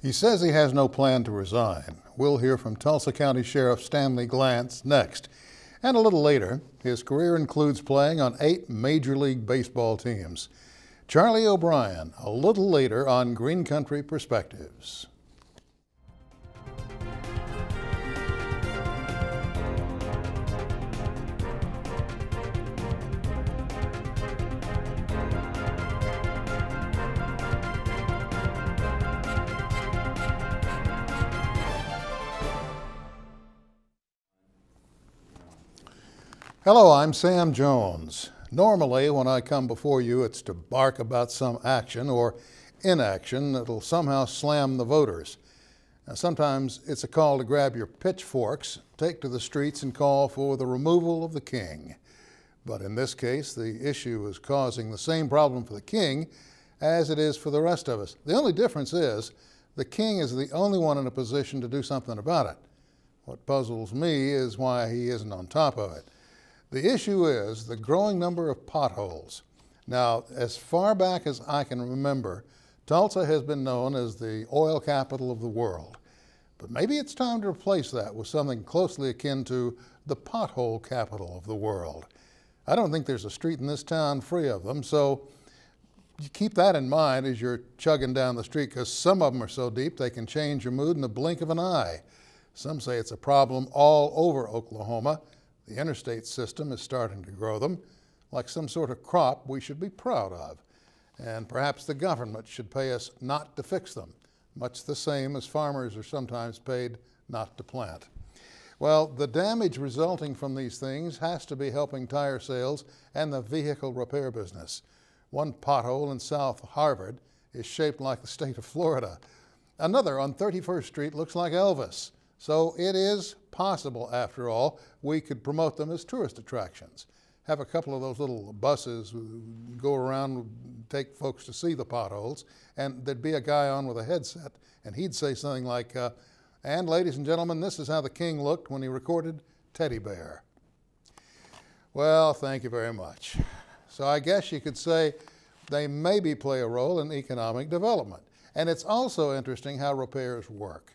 He says he has no plan to resign. We'll hear from Tulsa County Sheriff Stanley Glantz next. And a little later, his career includes playing on 8 Major League Baseball teams. Charlie O'Brien, a little later on Green Country Perspectives. Hello, I'm Sam Jones. Normally, when I come before you, it's to bark about some action or inaction that'll somehow slam the voters. Now, sometimes it's a call to grab your pitchforks, take to the streets, and call for the removal of the king. But in this case, the issue is causing the same problem for the king as it is for the rest of us. The only difference is the king is the only one in a position to do something about it. What puzzles me is why he isn't on top of it. The issue is the growing number of potholes. Now, as far back as I can remember, Tulsa has been known as the oil capital of the world. But maybe it's time to replace that with something closely akin to the pothole capital of the world. I don't think there's a street in this town free of them, so you keep that in mind as you're chugging down the street, because some of them are so deep they can change your mood in the blink of an eye. Some say it's a problem all over Oklahoma. The interstate system is starting to grow them, like some sort of crop we should be proud of. And perhaps the government should pay us not to fix them, much the same as farmers are sometimes paid not to plant. Well, the damage resulting from these things has to be helping tire sales and the vehicle repair business. One pothole in South Harvard is shaped like the state of Florida. Another on 31st Street looks like Elvis. So it is possible, after all, we could promote them as tourist attractions. Have a couple of those little buses go around, take folks to see the potholes, and there'd be a guy on with a headset, and he'd say something like, and ladies and gentlemen, this is how the king looked when he recorded Teddy Bear. Well, thank you very much. So I guess you could say they maybe play a role in economic development. And it's also interesting how repairs work.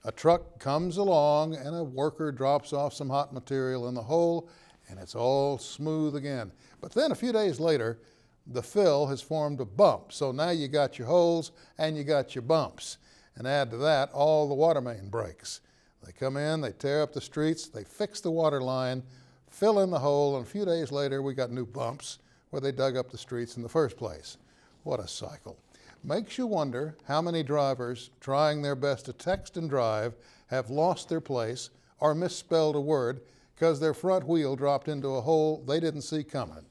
A truck comes along and a worker drops off some hot material in the hole and it's all smooth again. But then a few days later, the fill has formed a bump. So now you got your holes and you got your bumps. And add to that, all the water main breaks. They come in, they tear up the streets, they fix the water line, fill in the hole, and a few days later we got new bumps where they dug up the streets in the first place. What a cycle. Makes you wonder how many drivers trying their best to text and drive have lost their place or misspelled a word because their front wheel dropped into a hole they didn't see coming.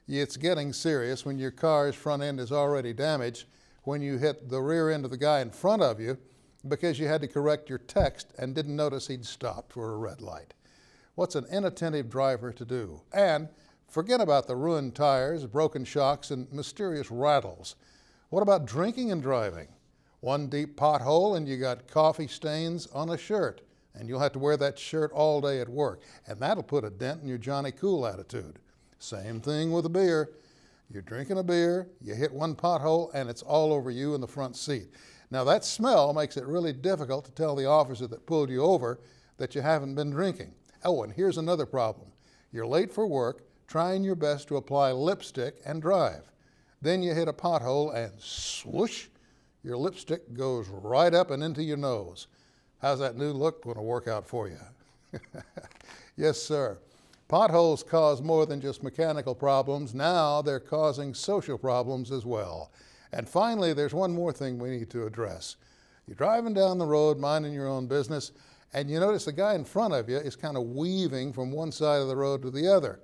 It's getting serious when your car's front end is already damaged when you hit the rear end of the guy in front of you because you had to correct your text and didn't notice he'd stopped for a red light. What's an inattentive driver to do? And forget about the ruined tires, broken shocks, and mysterious rattles. What about drinking and driving? One deep pothole and you got coffee stains on a shirt, and you'll have to wear that shirt all day at work, and that'll put a dent in your Johnny Cool attitude. Same thing with a beer. You're drinking a beer, you hit one pothole, and it's all over you in the front seat. Now that smell makes it really difficult to tell the officer that pulled you over that you haven't been drinking. Oh, and here's another problem. You're late for work, trying your best to apply lipstick and drive. Then you hit a pothole and swoosh, your lipstick goes right up and into your nose. How's that new look going to work out for you? Yes, sir. Potholes cause more than just mechanical problems. Now they're causing social problems as well. And finally, there's one more thing we need to address. You're driving down the road, minding your own business, and you notice the guy in front of you is kind of weaving from one side of the road to the other.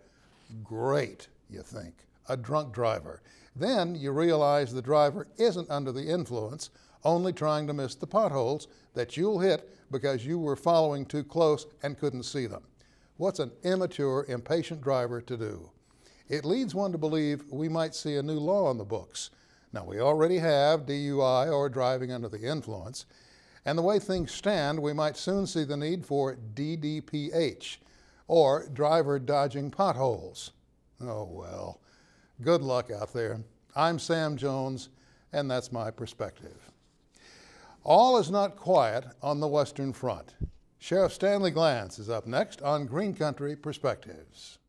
Great, you think. A drunk driver. Then you realize the driver isn't under the influence, only trying to miss the potholes that you'll hit because you were following too close and couldn't see them. What's an immature, impatient driver to do? It leads one to believe we might see a new law on the books. Now, we already have DUI, or driving under the influence, and the way things stand, we might soon see the need for DDPH, or driver dodging potholes. Oh well, good luck out there. I'm Sam Jones, and that's my perspective. All is not quiet on the Western Front. Sheriff Stanley Glantz is up next on Green Country Perspectives.